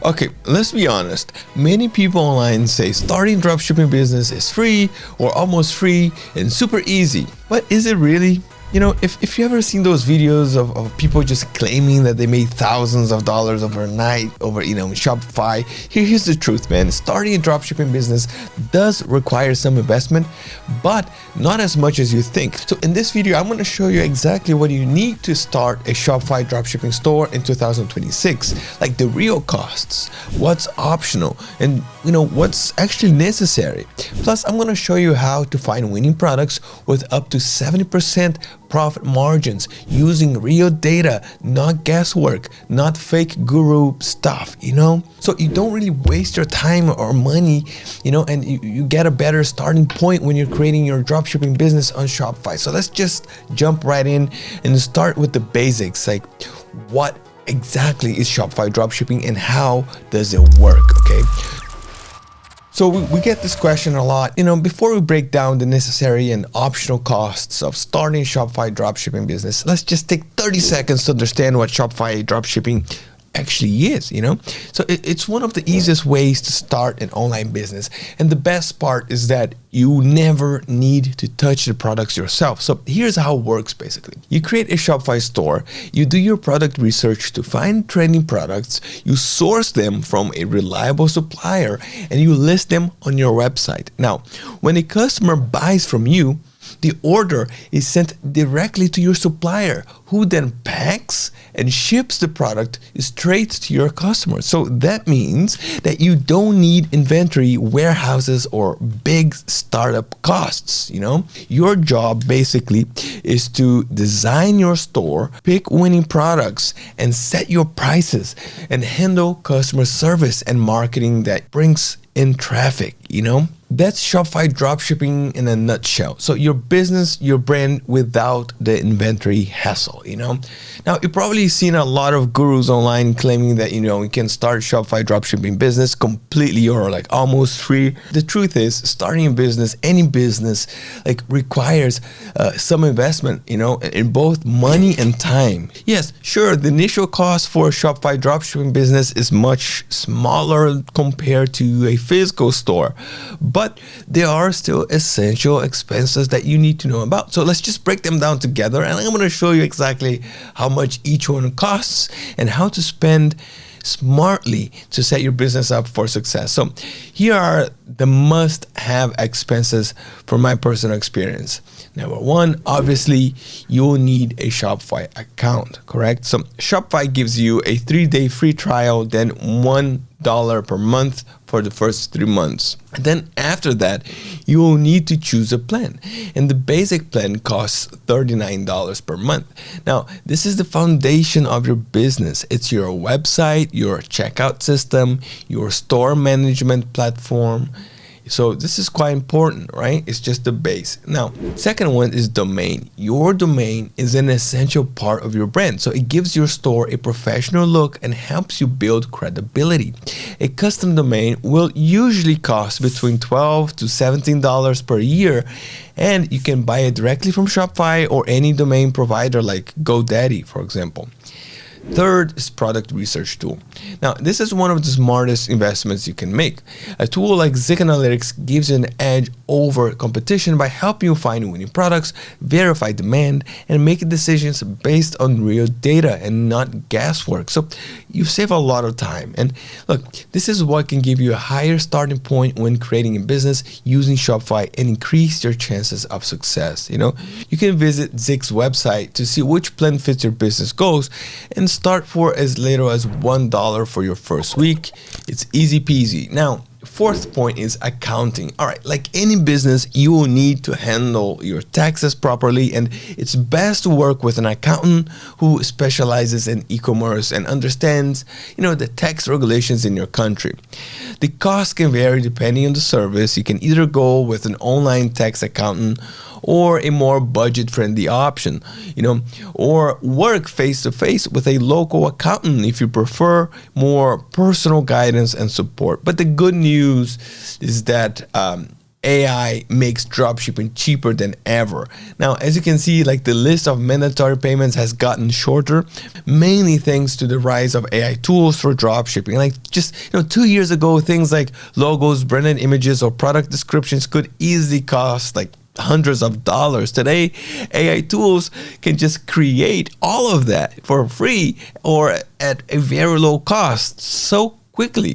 Okay, let's be honest. Many people online say starting dropshipping business is free or almost free and super easy. But is it really? You know, if you ever seen those videos of people just claiming that they made thousands of dollars overnight over, Shopify, here's the truth, man. Starting a dropshipping business does require some investment, but not as much as you think. So in this video, I'm going to show you exactly what you need to start a Shopify dropshipping store in 2026, like the real costs, what's optional, and what's actually necessary. Plus, I'm going to show you how to find winning products with up to 70% profit margins using real data, not guesswork, not fake guru stuff, So you don't really waste your time or money, and you get a better starting point when you're creating your dropshipping business on Shopify. So let's just jump right in and start with the basics, like what exactly is Shopify dropshipping and how does it work, okay? So we get this question a lot. Before we break down the necessary and optional costs of starting a Shopify dropshipping business, let's just take 30 seconds to understand what Shopify dropshipping actually is, So it's one of the easiest ways to start an online business. And the best part is that you never need to touch the products yourself. So here's how it works basically. You create a Shopify store, you do your product research to find trending products, you source them from a reliable supplier, and you list them on your website. Now, when a customer buys from you, the order is sent directly to your supplier, who then packs and ships the product straight to your customer. So that means that you don't need inventory, warehouses, or big startup costs, Your job basically is to design your store, pick winning products, and set your prices, and handle customer service and marketing that brings in traffic, That's Shopify dropshipping in a nutshell. So your business, your brand without the inventory hassle, Now, you've probably seen a lot of gurus online claiming that, you can start Shopify dropshipping business completely or like almost free. The truth is, starting a business, any business, requires some investment, in both money and time. Yes, sure, the initial cost for a Shopify dropshipping business is much smaller compared to a physical store, but there are still essential expenses that you need to know about. So let's just break them down together, and I'm going to show you exactly how much each one costs and how to spend smartly to set your business up for success. So here are the must-have expenses from my personal experience. Number one, obviously, you'll need a Shopify account, correct? So Shopify gives you a 3-day free trial, then $1 per month for the first 3 months. And then after that, you will need to choose a plan. And the basic plan costs $39 per month. Now, this is the foundation of your business. It's your website, your checkout system, your store management platform. So this is quite important, right? It's just the base. Now, second one is domain. Your domain is an essential part of your brand. So it gives your store a professional look and helps you build credibility. A custom domain will usually cost between $12 to $17 per year, and you can buy it directly from Shopify or any domain provider like GoDaddy, for example. Third is product research tool. Now, this is one of the smartest investments you can make. A tool like Zik Analytics gives you an edge over competition by helping you find winning products, verify demand, and make decisions based on real data and not guesswork. So you save a lot of time. And look, this is what can give you a higher starting point when creating a business using Shopify and increase your chances of success. You can visit Zik's website to see which plan fits your business goals and start for as little as $1 for your first week. It's easy peasy. Now, fourth point is accounting. All right, like any business, you will need to handle your taxes properly, and it's best to work with an accountant who specializes in e-commerce and understands, the tax regulations in your country. The cost can vary depending on the service. You can either go with an online tax accountant or a more budget-friendly option, or work face-to-face with a local accountant if you prefer more personal guidance and support. But the good news is that AI makes dropshipping cheaper than ever. Now, as you can see, like the list of mandatory payments has gotten shorter, mainly thanks to the rise of AI tools for dropshipping. Like just 2 years ago, things like logos, branded images, or product descriptions could easily cost like hundreds of dollars. Today, AI tools can just create all of that for free or at a very low cost so quickly,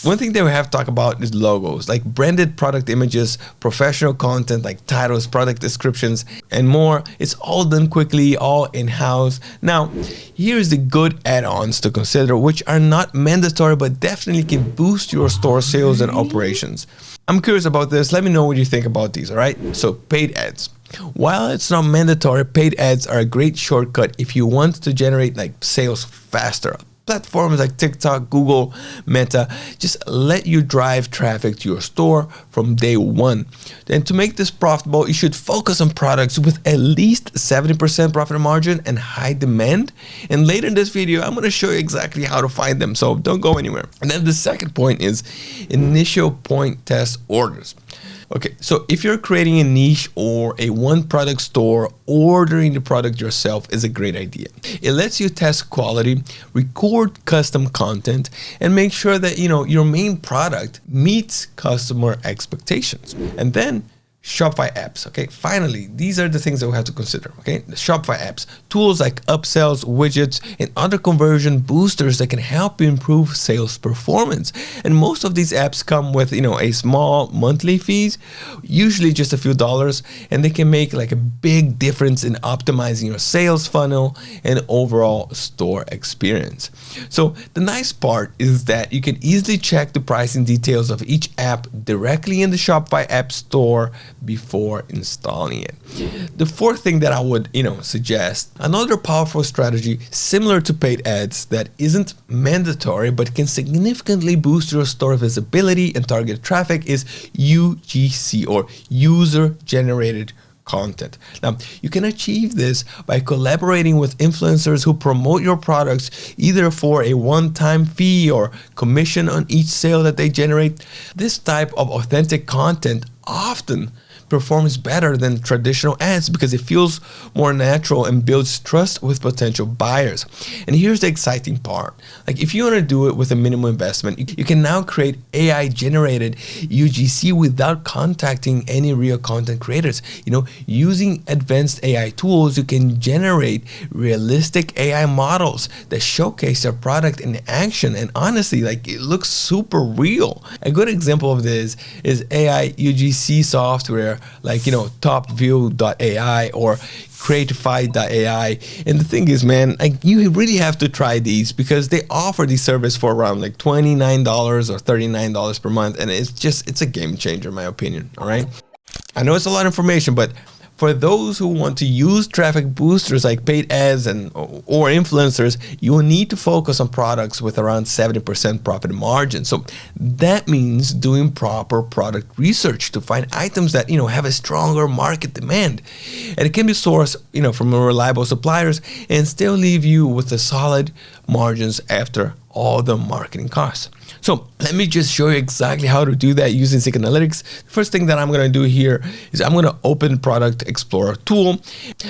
One thing that we have to talk about is logos, like branded product images, professional content like titles, product descriptions, and more. It's all done quickly, all in-house. Now, here's the good add-ons to consider, which are not mandatory, but definitely can boost your store sales and operations. I'm curious about this. Let me know what you think about these, all right? So, paid ads. While it's not mandatory, paid ads are a great shortcut if you want to generate like sales faster. Platforms like TikTok, Google, Meta just let you drive traffic to your store from day one. Then to make this profitable, you should focus on products with at least 70% profit margin and high demand. And later in this video, I'm going to show you exactly how to find them, so don't go anywhere. And then the second point is initial point test orders. Okay, so if you're creating a niche or a one product store, ordering the product yourself is a great idea. It lets you test quality, record custom content, and make sure that your main product meets customer expectations. And then Shopify apps. Okay, finally, these are the things that we have to consider. Okay, the Shopify apps, tools like upsells, widgets, and other conversion boosters that can help you improve sales performance. And most of these apps come with a small monthly fees, usually just a few dollars, and they can make like a big difference in optimizing your sales funnel and overall store experience. So the nice part is that you can easily check the pricing details of each app directly in the Shopify app store before installing it. The fourth thing that I would, suggest, another powerful strategy similar to paid ads that isn't mandatory but can significantly boost your store visibility and target traffic is UGC, or user generated content. Now, you can achieve this by collaborating with influencers who promote your products either for a one-time fee or commission on each sale that they generate. This type of authentic content often performs better than traditional ads because it feels more natural and builds trust with potential buyers. And here's the exciting part. Like if you want to do it with a minimal investment, you can now create AI generated UGC without contacting any real content creators. Using advanced AI tools, you can generate realistic AI models that showcase your product in action. And honestly, like it looks super real. A good example of this is AI UGC software like TopView.ai or Creatify.ai. And the thing is, man, like you really have to try these because they offer the service for around like $29 or $39 per month, and it's a game changer in my opinion. All right, I know it's a lot of information, but for those who want to use traffic boosters like paid ads or influencers, you will need to focus on products with around 70% profit margin. So that means doing proper product research to find items that have a stronger market demand, and it can be sourced from reliable suppliers and still leave you with the solid margins after all the marketing costs. So let me just show you exactly how to do that using Zik Analytics. The first thing that I'm going to do here is I'm going to open Product Explorer tool.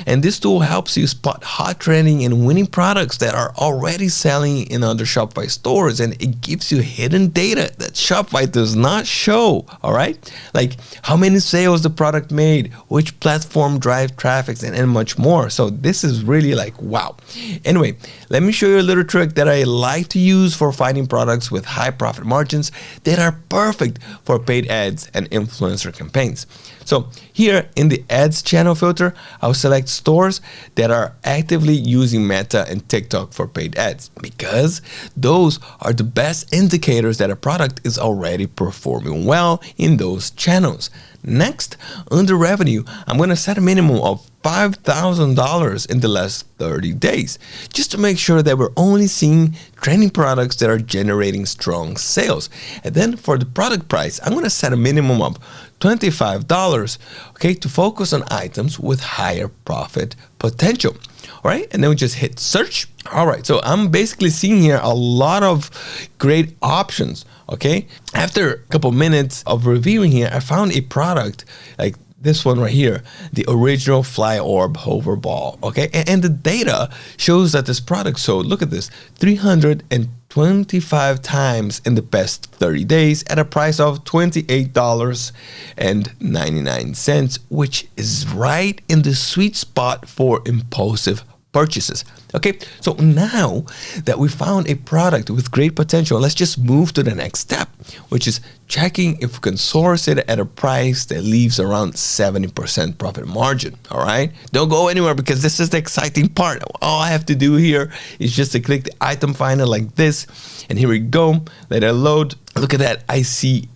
And this tool helps you spot hot trending and winning products that are already selling in other Shopify stores. And it gives you hidden data that Shopify does not show. All right. Like how many sales the product made, which platform drive traffic, and much more. So this is really like, wow. Anyway, let me show you a little trick that I like to use for finding products with high profit margins that are perfect for paid ads and influencer campaigns. So here in the ads channel filter, I'll select stores that are actively using Meta and TikTok for paid ads because those are the best indicators that a product is already performing well in those channels. Next, under revenue, I'm going to set a minimum of $5,000 in the last 30 days, just to make sure that we're only seeing trending products that are generating strong sales. And then for the product price, I'm going to set a minimum of $25, okay, to focus on items with higher profit potential. All right, and then we just hit search. All right, so I'm basically seeing here a lot of great options. Okay, after a couple minutes of reviewing here, I found a product like this one right here, the original fly orb hover ball. Okay, and the data shows that this product sold, look at this, 325 times in the past 30 days at a price of $28.99, which is right in the sweet spot for impulsive purchases. Okay, so now that we found a product with great potential, let's just move to the next step, which is checking if we can source it at a price that leaves around 70% profit margin. All right, don't go anywhere, because this is the exciting part. All I have to do here is just to click the item finder like this, and here we go. Let it load. Look at that. I see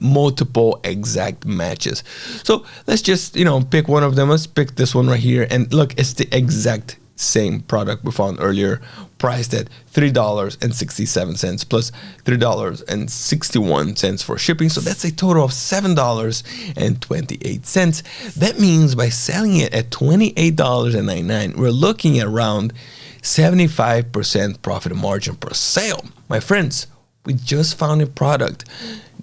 multiple exact matches. So let's just pick one of them. Let's pick this one right here, and look, it's the exact same product we found earlier, priced at $3.67 plus $3.61 for shipping. So that's a total of $7.28. That means by selling it at $28.99, we're looking at around 75% profit margin per sale. My friends, we just found a product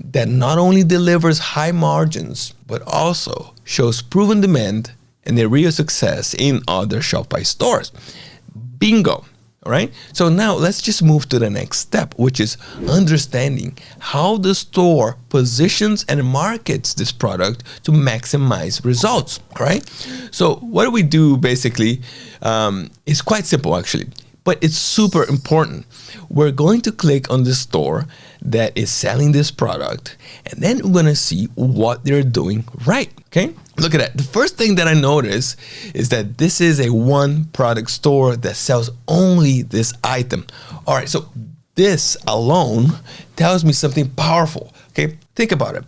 that not only delivers high margins, but also shows proven demand and a real success in other Shopify stores. Bingo. All right. So now let's just move to the next step, which is understanding how the store positions and markets this product to maximize results. All right. So what we do basically is quite simple, actually, but it's super important. We're going to click on the store that is selling this product, and then we're going to see what they're doing right. Okay. Look at that. The first thing that I notice is that this is a one product store that sells only this item. All right, so this alone tells me something powerful. Okay, think about it.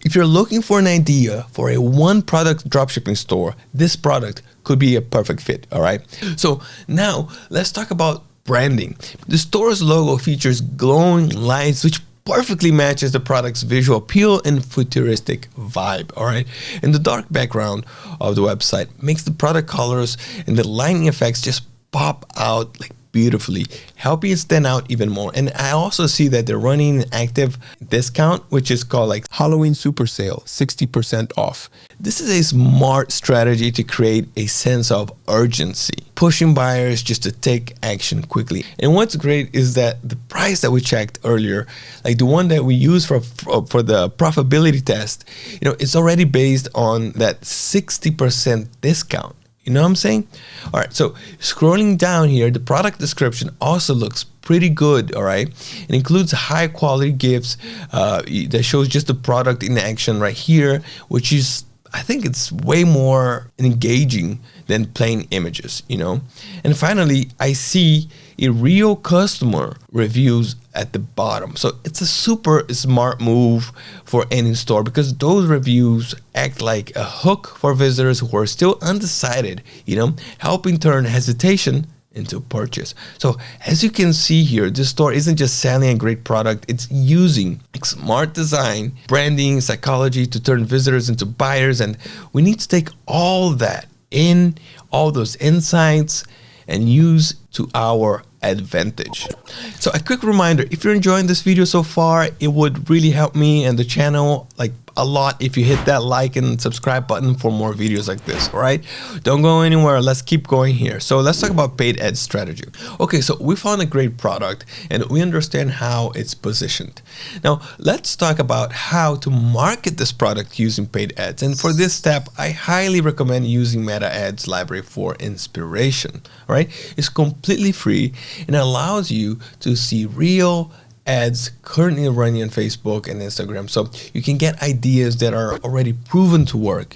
If you're looking for an idea for a one product dropshipping store, this product could be a perfect fit. All right, so now let's talk about branding. The store's logo features glowing lights, which perfectly matches the product's visual appeal and futuristic vibe. All right, and the dark background of the website makes the product colors and the lighting effects just pop out like beautifully, helping it stand out even more. And I also see that they're running an active discount, which is called like Halloween Super Sale, 60% off. This is a smart strategy to create a sense of urgency, pushing buyers just to take action quickly. And what's great is that the price that we checked earlier, like the one that we use for the profitability test, it's already based on that 60% discount. You know what I'm saying? All right, so scrolling down here, the product description also looks pretty good, all right? It includes high quality GIFs that shows just the product in action right here, which is, I think it's way more engaging than plain images, And finally, I see a real customer reviews at the bottom. So it's a super smart move for any store, because those reviews act like a hook for visitors who are still undecided, helping turn hesitation into purchase. So as you can see here, this store isn't just selling a great product, it's using smart design, branding, psychology to turn visitors into buyers. And we need to take all that in, all those insights, and use to our advantage. So a quick reminder, if you're enjoying this video so far, it would really help me and the channel a lot if you hit that like and subscribe button for more videos like this. All right, don't go anywhere. Let's keep going here. So let's talk about paid ad strategy. Okay, so we found a great product and we understand how it's positioned. Now let's talk about how to market this product using paid ads. And for this step, I highly recommend using Meta Ads Library for inspiration. All right, it's completely free and allows you to see real ads currently running on Facebook and Instagram, so you can get ideas that are already proven to work,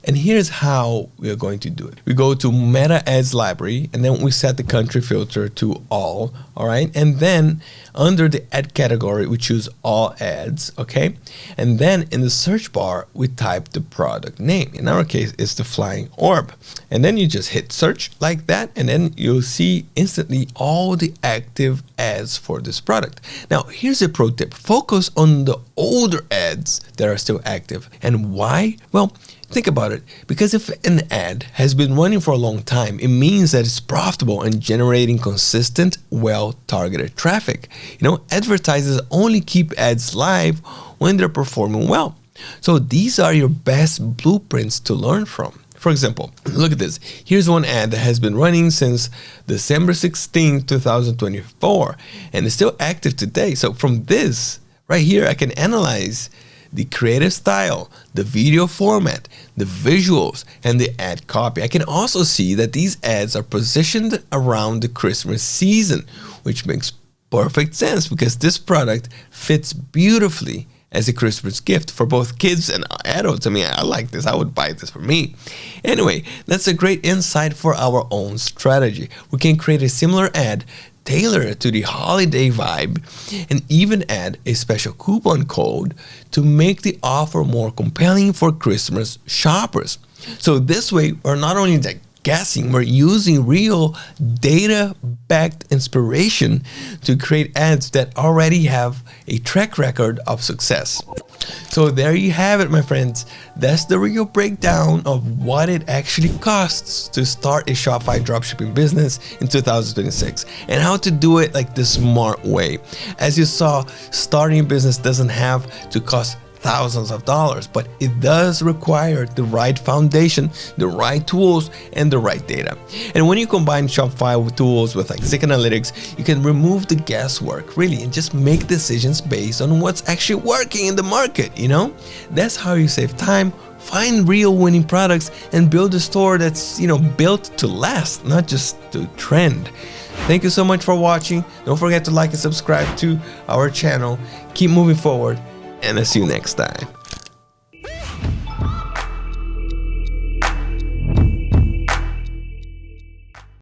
And here's how we are going to do it. We go to Meta Ads Library, and then we set the country filter to all right? And then under the ad category, we choose all ads, okay? And then in the search bar, we type the product name. In our case, it's the flying orb. And then you just hit search like that, and then you'll see instantly all the active ads for this product. Now, here's a pro tip. Focus on the older ads that are still active. And why? Well, think about it. Because if an ad has been running for a long time, it means that it's profitable and generating consistent, well-targeted traffic. Advertisers only keep ads live when they're performing well. So these are your best blueprints to learn from. For example, look at this. Here's one ad that has been running since December 16, 2024, and it's still active today. So from this right here, I can analyze the creative style, the video format, the visuals, and the ad copy. I can also see that these ads are positioned around the Christmas season, which makes perfect sense because this product fits beautifully as a Christmas gift for both kids and adults. I mean, I like this. I would buy this for me. Anyway, that's a great insight for our own strategy. We can create a similar ad, tailor it to the holiday vibe, and even add a special coupon code to make the offer more compelling for Christmas shoppers. So this way, we're not only guessing, we're using real data-backed inspiration to create ads that already have a track record of success. So there you have it, my friends. That's the real breakdown of what it actually costs to start a Shopify dropshipping business in 2026 and how to do it the smart way. As you saw, starting a business doesn't have to cost thousands of dollars, but it does require the right foundation, the right tools, and the right data. And when you combine Shopify with tools with Zik Analytics, you can remove the guesswork really and just make decisions based on what's actually working in the market. That's how you save time, find real winning products, and build a store that's built to last, not just to trend. Thank you so much for watching. Don't forget to like and subscribe to our channel. Keep moving forward, and I'll see you next time.